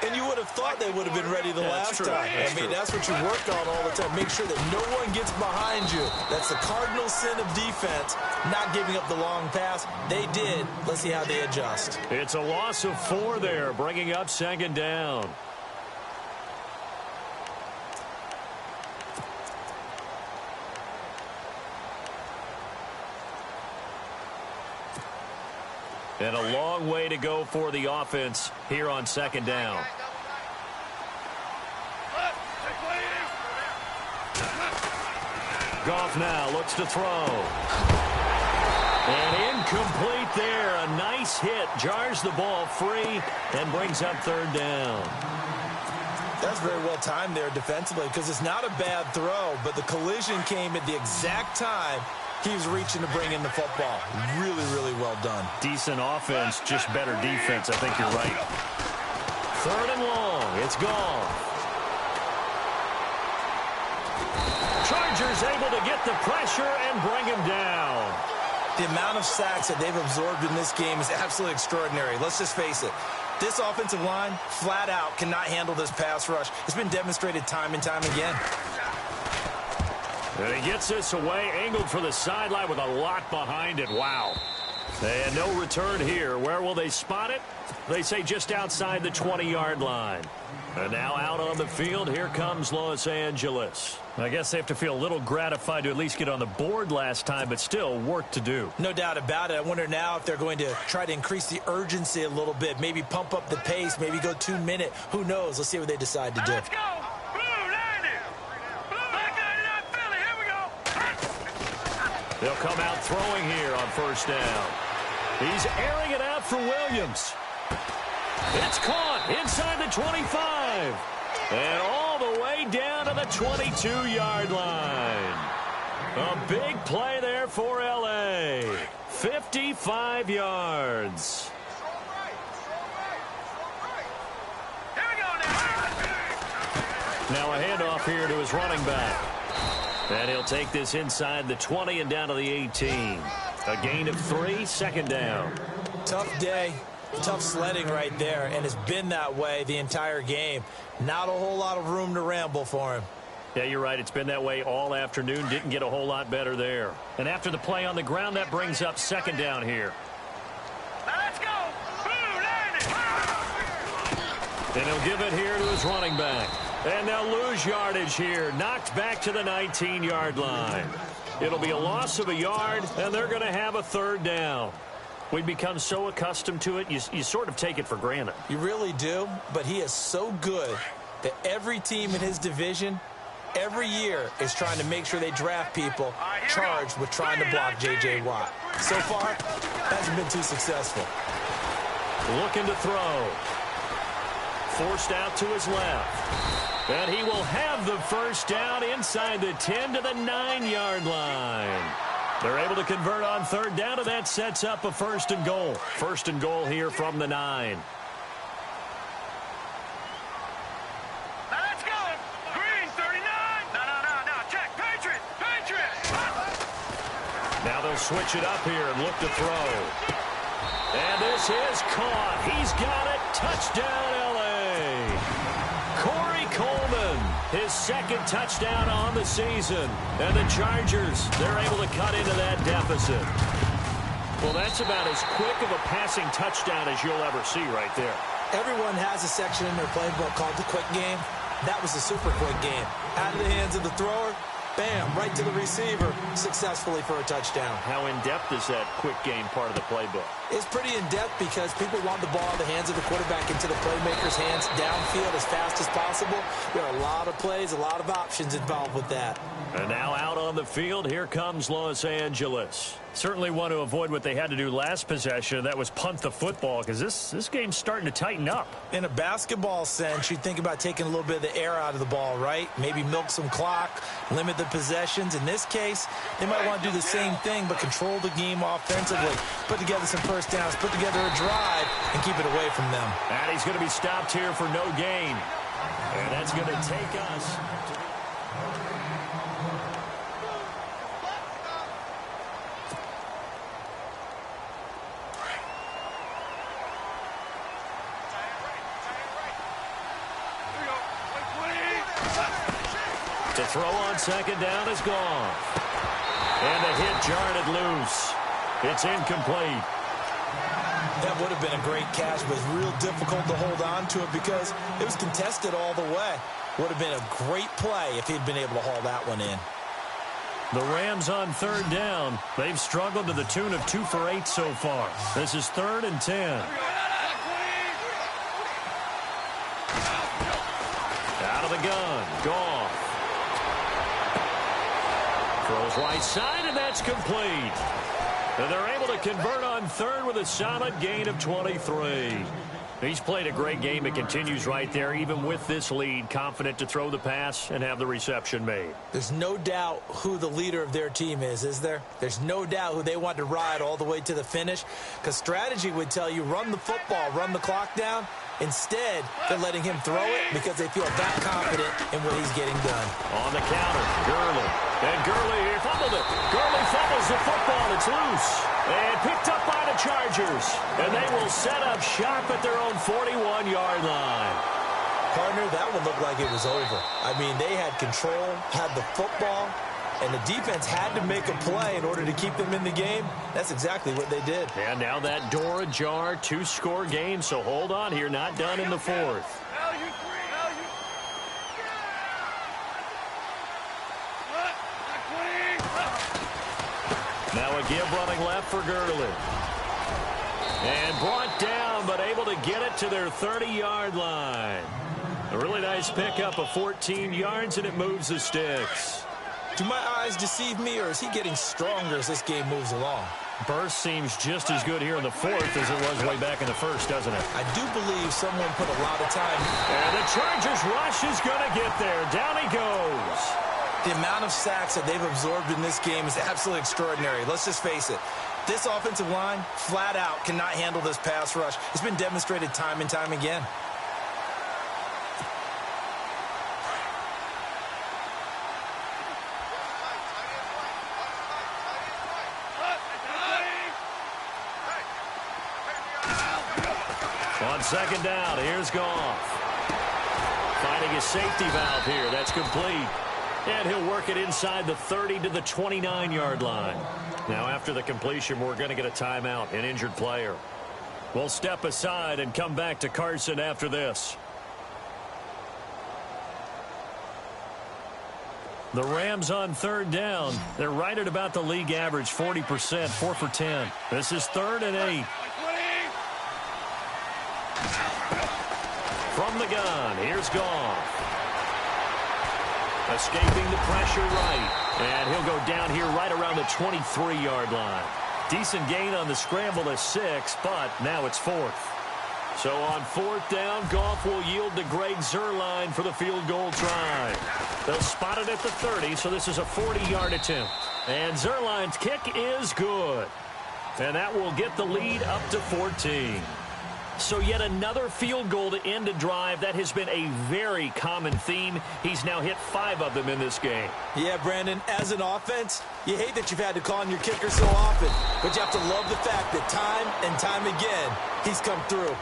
And you would have thought they would have been ready the last time. That's what you work on all the time. Make sure that no one gets behind you. That's the cardinal sin of defense, not giving up the long pass. They did. Let's see how they adjust. It's a loss of 4 there, bringing up 2nd down. And a long way to go for the offense here on 2nd down. Goff now looks to throw. And incomplete there. A nice hit. Jars the ball free and brings up third down. That's very well timed there defensively because it's not a bad throw, but the collision came at the exact time he was reaching to bring in the football. Really, really well done. Decent offense, just better defense. I think you're right. Third and long. It's gone. Chargers able to get the pressure and bring him down. The amount of sacks that they've absorbed in this game is absolutely extraordinary. Let's just face it. This offensive line, flat out, cannot handle this pass rush. It's been demonstrated time and time again. And he gets this away, angled for the sideline with a lot behind it. Wow. And no return here. Where will they spot it? They say just outside the 20-yard line. And now out on the field, here comes Los Angeles. I guess they have to feel a little gratified to at least get on the board last time, but still work to do. No doubt about it. I wonder now if they're going to try to increase the urgency a little bit, maybe pump up the pace, maybe go 2 minute. Who knows? Let's see what they decide to do. Let's go. Blue 90. Black 99 Philly. Here we go. They'll come out throwing here on first down. He's airing it out for Williams. It's caught inside the 25. And all the way down to the 22-yard line. A big play there for L.A. 55 yards. Here we go now. Now a handoff here to his running back. And he'll take this inside the 20 and down to the 18. A gain of 3, second down. Tough day. Tough sledding right there, and it's been that way the entire game. Not a whole lot of room to ramble for him. Yeah, you're right. It's been that way all afternoon. Didn't get a whole lot better there. And after the play on the ground, that brings up second down here. Now let's go. Blue 90. And he'll give it here to his running back. And they'll lose yardage here. Knocked back to the 19-yard line. It'll be a loss of a yard, and they're going to have a third down. We've become so accustomed to it, you sort of take it for granted. You really do, but he is so good that every team in his division, every year, is trying to make sure they draft people charged with trying to block J.J. Watt. So far, hasn't been too successful. Looking to throw. Forced out to his left. And he will have the first down inside the 10 to the 9-yard line. They're able to convert on third down, and that sets up a first and goal. First and goal here from the 9. Now let's go. Green 39. No. Check. Patriot. Now they'll switch it up here and look to throw. And this is caught. He's got it. Touchdown, L.A. Corey Coleman, his second touchdown on the season. And the Chargers, they're able to cut into that deficit. Well, that's about as quick of a passing touchdown as you'll ever see right there. Everyone has a section in their playbook called the quick game. That was the super quick game. Out of the hands of the thrower, bam, right to the receiver, successfully for a touchdown. How in-depth is that quick game part of the playbook? It's pretty in-depth because people want the ball in the hands of the quarterback into the playmaker's hands downfield as fast as possible. There are a lot of plays, a lot of options involved with that. And now out on the field, here comes Los Angeles. Certainly want to avoid what they had to do last possession. That was punt the football, because this game's starting to tighten up. In a basketball sense, you think about taking a little bit of the air out of the ball, right? Maybe milk some clock, limit the possessions. In this case, they might want to do the same thing, but control the game offensively. Put together some first downs, put together a drive, and keep it away from them. And he's going to be stopped here for no gain. And that's going to take us to throw on second down is gone. And the hit jarred it loose. It's incomplete. That would have been a great catch, but it's real difficult to hold on to it because it was contested all the way. Would have been a great play if he'd been able to haul that one in. The Rams on third down. They've struggled to the tune of 2 for 8 so far. This is 3rd and 10. Out of the gun. Goff. Throws right side, and that's complete. And they're able to convert on third with a solid gain of 23. He's played a great game. It continues right there, even with this lead, confident to throw the pass and have the reception made. There's no doubt who the leader of their team is there? There's no doubt who they want to ride all the way to the finish, because strategy would tell you run the football, run the clock down. Instead, they're letting him throw it because they feel that confident in what he's getting done. On the counter, Gurley. And Gurley here fumbled it. Gurley fumbles the football. It's loose. And picked up by the Chargers. And they will set up shop at their own 41-yard line. Partner, that one looked like it was over. I mean, they had control, had the football, and the defense had to make a play in order to keep them in the game. That's exactly what they did. And now that door ajar, 2-score game, so hold on here, not done in the fourth. Now a give running left for Gurley. And brought down, but able to get it to their 30-yard line. A really nice pickup of 14 yards, and it moves the sticks. Do my eyes deceive me, or is he getting stronger as this game moves along? Burst seems just as good here in the fourth as it was way back in the first, doesn't it? I do believe someone put a lot of time. And the Chargers rush is going to get there. Down he goes. The amount of sacks that they've absorbed in this game is absolutely extraordinary. Let's just face it. This offensive line, flat out, cannot handle this pass rush. It's been demonstrated time and time again. On second down, here's Goff. Finding his safety valve here. That's complete. And he'll work it inside the 30 to the 29-yard line. Now, after the completion, we're going to get a timeout, an injured player. We'll step aside and come back to Carson after this. The Rams on third down. They're right at about the league average, 40%, 4 for 10. This is 3rd and 8. From the gun, here's Goff. Escaping the pressure right. And he'll go down here right around the 23-yard line. Decent gain on the scramble to 6, but now it's 4th. So on 4th down, Goff will yield to Greg Zuerlein for the field goal try. They'll spot it at the 30, so this is a 40-yard attempt. And Zuerlein's kick is good. And that will get the lead up to 14. So yet another field goal to end a drive. That has been a very common theme. He's now hit 5 of them in this game. Yeah, Brandon, as an offense, you hate that you've had to call on your kicker so often, but you have to love the fact that time and time again, he's come through.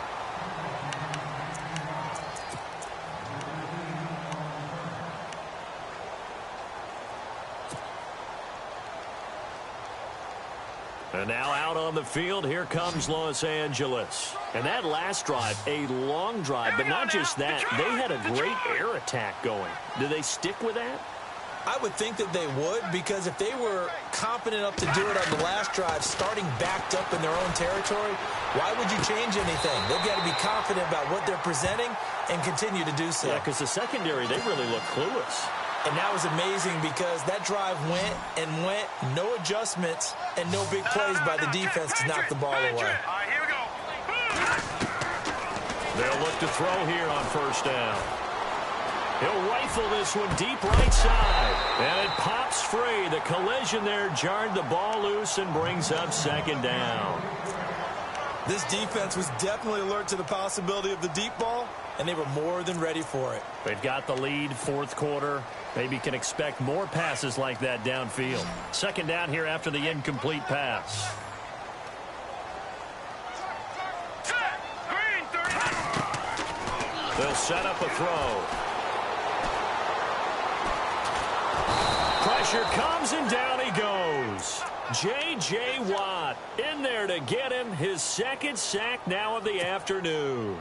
And now out on the field, here comes Los Angeles. And that last drive, a long drive, but not just that. They had a great air attack going. Do they stick with that? I would think that they would, because if they were confident enough to do it on the last drive, starting backed up in their own territory, why would you change anything? They've got to be confident about what they're presenting and continue to do so. Yeah, because the secondary, they really look clueless. And that was amazing because that drive went and went, no adjustments, and no big plays by the defense to knock the ball away. All right, here we go. They'll look to throw here on 1st down. He'll rifle this one deep right side. And it pops free. The collision there jarred the ball loose and brings up 2nd down. This defense was definitely alert to the possibility of the deep ball, and they were more than ready for it. They've got the lead, 4th quarter. Maybe can expect more passes like that downfield. 2nd down here after the incomplete pass. They'll set up a throw. Pressure comes and down he goes. J.J. Watt in there to get him his 2nd sack now of the afternoon.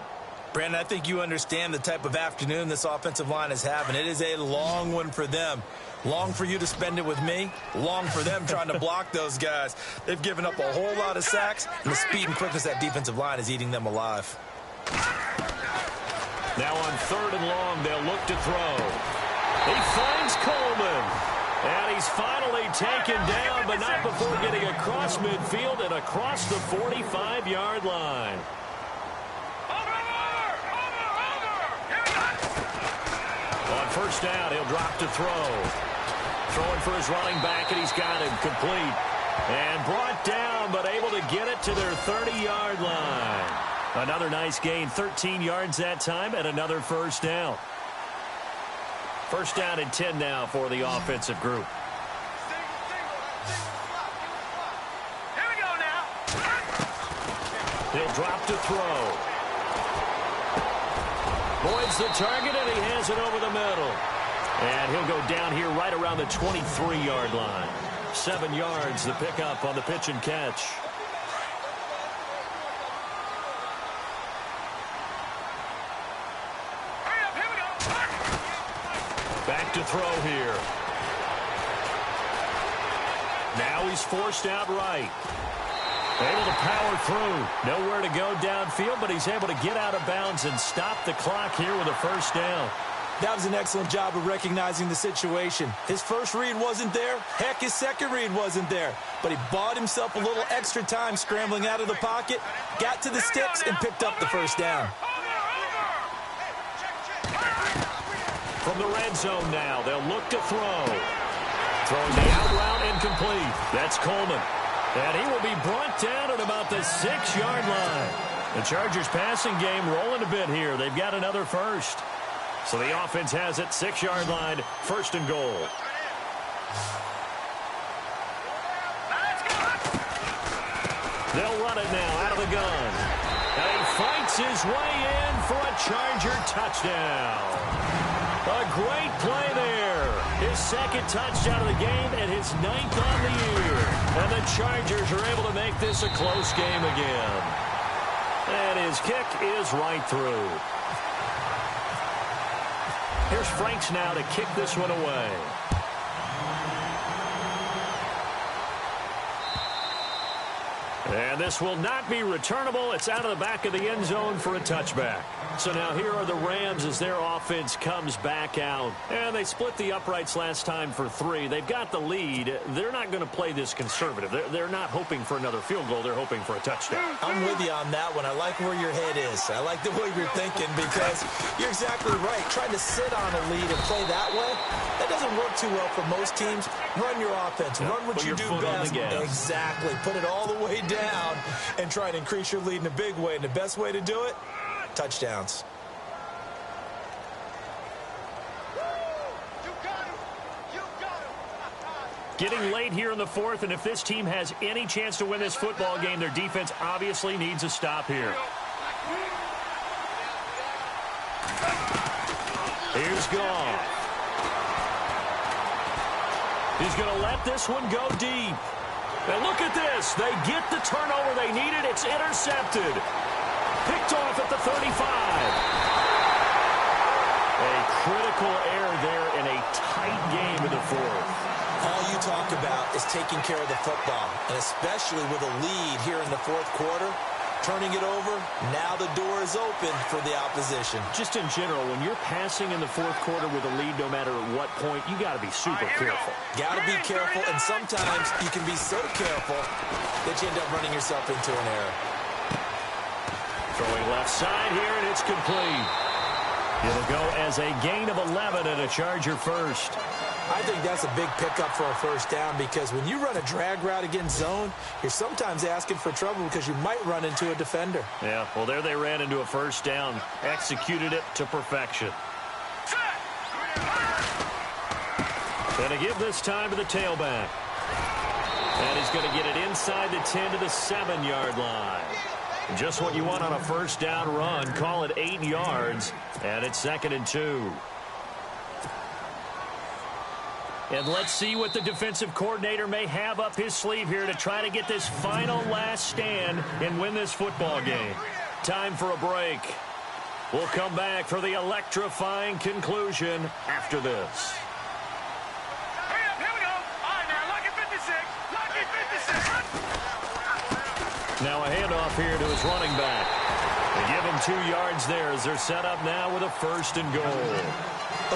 Brandon, I think you understand the type of afternoon this offensive line is having. It is a long one for them. Long for you to spend it with me. Long for them trying to block those guys. They've given up a whole lot of sacks, and the speed and quickness of that defensive line is eating them alive. Now on 3rd and long, they'll look to throw. He finds Coleman. And he's finally taken down, but not before getting across midfield and across the 45-yard line. On first down, he'll drop to throw. Throwing for his running back, and he's got him complete. And brought down, but able to get it to their 30-yard line. Another nice gain, 13 yards that time, and another first down. First down and 10 now for the offensive group. Here we go now. He'll drop to throw. Boyd's the target, and he has it over the middle. And he'll go down here right around the 23-yard line. 7 yards, the pickup on the pitch and catch. Back to throw here. Now he's forced out right. Able to power through. Nowhere to go downfield, but he's able to get out of bounds and stop the clock here with a first down. That was an excellent job of recognizing the situation. His first read wasn't there. Heck, his second read wasn't there. But he bought himself a little extra time scrambling out of the pocket, got to the sticks, and picked up the first down. From the red zone now, they'll look to throw. Throwing the out route incomplete. That's Coleman. And he will be brought down at about the 6-yard line. The Chargers passing game rolling a bit here. They've got another first. So the offense has it, 6-yard line, first and goal. They'll run it now out of the gun. And he fights his way in for a Charger touchdown. A great play there. His second touchdown of the game and his 9th on the year. And the Chargers are able to make this a close game again. And his kick is right through. Here's Franks now to kick this one away. And this will not be returnable. It's out of the back of the end zone for a touchback. So now here are the Rams as their offense comes back out. And they split the uprights last time for 3. They've got the lead. They're not going to play this conservative. They're not hoping for another field goal. They're hoping for a touchdown. I'm with you on that one. I like where your head is. I like the way you're thinking because you're exactly right. Trying to sit on a lead and play that way, that doesn't work too well for most teams. Run your offense. Run what you do best. Exactly. Put it all the way down and try and increase your lead in a big way. And the best way to do it, touchdowns. Getting late here in the 4th, and if this team has any chance to win this football game, their defense obviously needs a stop here. Here's Goff. He's going to let this one go deep. And look at this. They get the turnover they needed. It's intercepted. Picked off at the 35. A critical error there in a tight game in the 4th. All you talk about is taking care of the football, and especially with a lead here in the 4th quarter. Turning it over, now the door is open for the opposition. Just in general, when you're passing in the 4th quarter with a lead, no matter at what point, you got to be super careful. Got to be careful, and sometimes you can be so careful that you end up running yourself into an error. Throwing left side here, and it's complete. It'll go as a gain of 11 and a Charger first. I think that's a big pickup for a first down because when you run a drag route against zone, you're sometimes asking for trouble because you might run into a defender. Yeah, well, there they ran into a first down. Executed it to perfection. And to give this time to the tailback. And he's going to get it inside the 10 to the 7-yard line. Just what you want on a first down run. Call it 8 yards, and it's 2nd and 2. And let's see what the defensive coordinator may have up his sleeve here to try to get this final last stand and win this football game. Time for a break. We'll come back for the electrifying conclusion after this. Here we go. All right, now, lucky 56. Lucky 56. Now a handoff here to his running back. They give him him 2 yards there as they're set up now with a 1st and goal.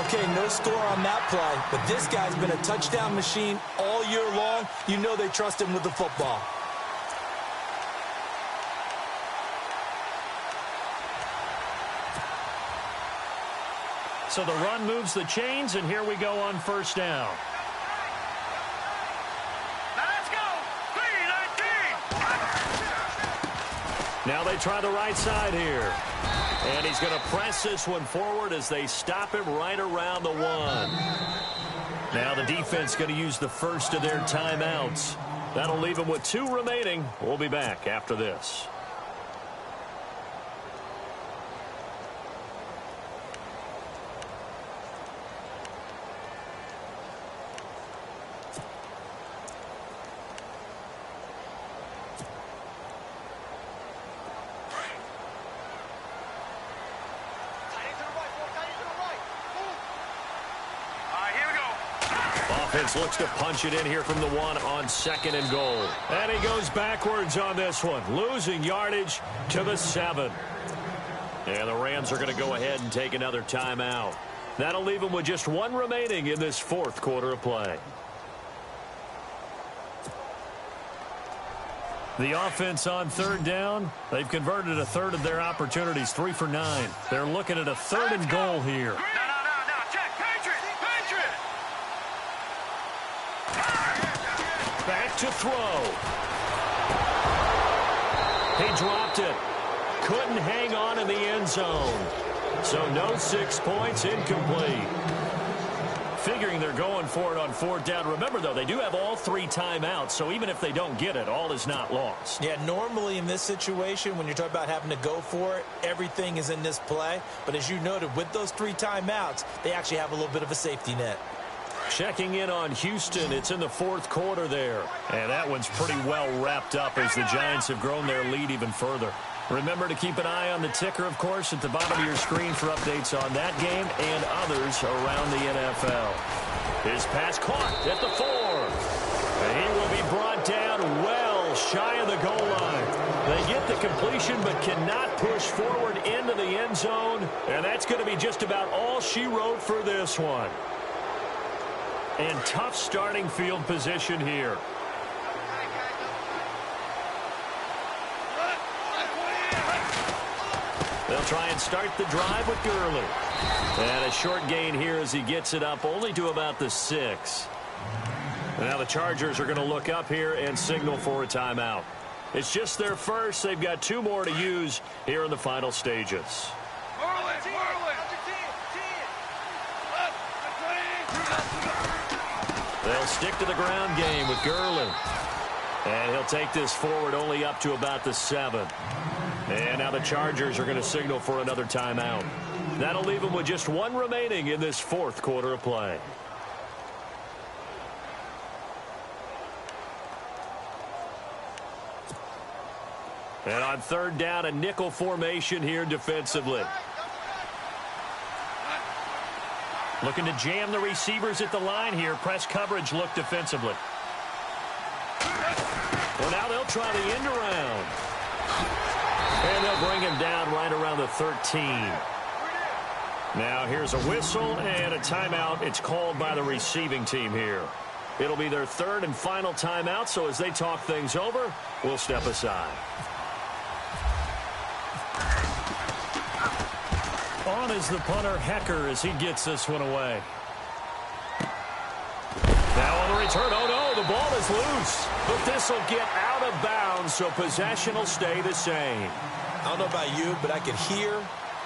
Okay, no score on that play, but this guy's been a touchdown machine all year long. You know they trust him with the football. So the run moves the chains, and here we go on 1st down. Let's go. 3-19. Now they try the right side here. And he's going to press this one forward as they stop him right around the 1. Now the defense going to use the first of their timeouts. That'll leave them with 2 remaining. We'll be back after this. Offense looks to punch it in here from the 1 on 2nd and goal. And he goes backwards on this one, losing yardage to the 7. And the Rams are going to go ahead and take another timeout. That'll leave them with just 1 remaining in this 4th quarter of play. The offense on 3rd down, they've converted a 1/3 of their opportunities, 3 for 9. They're looking at a 3rd and goal here. Back to throw. He dropped it. Couldn't hang on in the end zone. So no 6 points, incomplete. Figuring they're going for it on 4th down. Remember, though, they do have all 3 timeouts, so even if they don't get it, all is not lost. Yeah, normally in this situation, when you're talking about having to go for it, everything is in this play. But as you noted, with those 3 timeouts, they actually have a little bit of a safety net. Checking in on Houston. It's in the 4th quarter there. And that one's pretty well wrapped up as the Giants have grown their lead even further. Remember to keep an eye on the ticker, of course, at the bottom of your screen for updates on that game and others around the NFL. His pass caught at the 4. And he will be brought down well shy of the goal line. They get the completion but cannot push forward into the end zone. And that's going to be just about all she wrote for this one. And tough starting field position here. They'll try and start the drive with Gurley. And a short gain here as he gets it up only to about the 6. Now the Chargers are going to look up here and signal for a timeout. It's just their first. They've got 2 more to use here in the final stages. They'll stick to the ground game with Gurley. And he'll take this forward only up to about the 7. And now the Chargers are going to signal for another timeout. That'll leave them with just 1 remaining in this 4th quarter of play. And on 3rd down, a nickel formation here defensively. Looking to jam the receivers at the line here. Press coverage look defensively. Well, now they'll try the end around. And they'll bring him down right around the 13. Now here's a whistle and a timeout. It's called by the receiving team here. It'll be their 3rd and final timeout, so as they talk things over, we'll step aside. On is the punter, Hecker, as he gets this one away. Now on the return, oh no, the ball is loose. But this will get out of bounds, so possession will stay the same. I don't know about you, but I could hear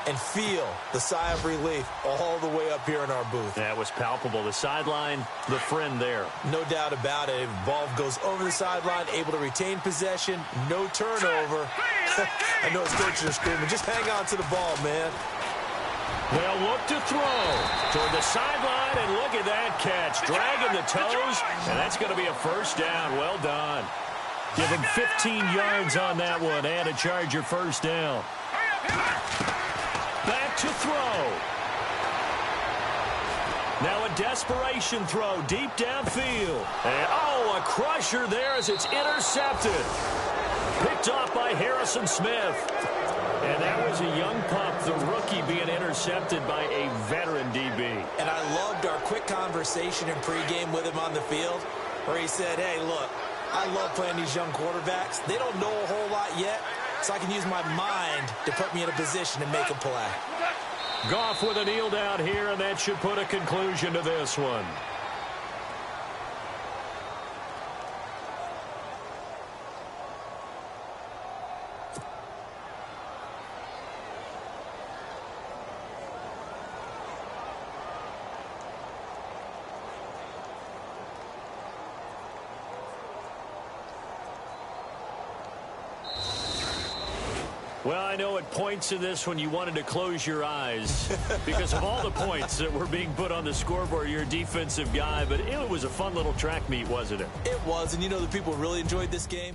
and feel the sigh of relief all the way up here in our booth. That was palpable. The sideline, the friend there. No doubt about it. The ball goes over the sideline, able to retain possession, no turnover. I know it's coaches are screaming, just hang on to the ball, man. They'll look to throw toward the sideline, and look at that catch. Dragging the toes, and that's going to be a 1st down. Well done. Give him 15 yards on that one, and a Charger 1st down. Back to throw. Now a desperation throw deep downfield. And, oh, a crusher there as it's intercepted. Picked off by Harrison Smith. And that was a young pup, the rookie, being intercepted by a veteran DB. And I loved our quick conversation in pregame with him on the field where he said, hey, look, I love playing these young quarterbacks. They don't know a whole lot yet, so I can use my mind to put me in a position to make a play. Goff with a kneel down here, and that should put a conclusion to this one. Well, I know at points in this when you wanted to close your eyes because of all the points that were being put on the scoreboard. You're a defensive guy, but it was a fun little track meet, wasn't it? It was, and you know the people really enjoyed this game?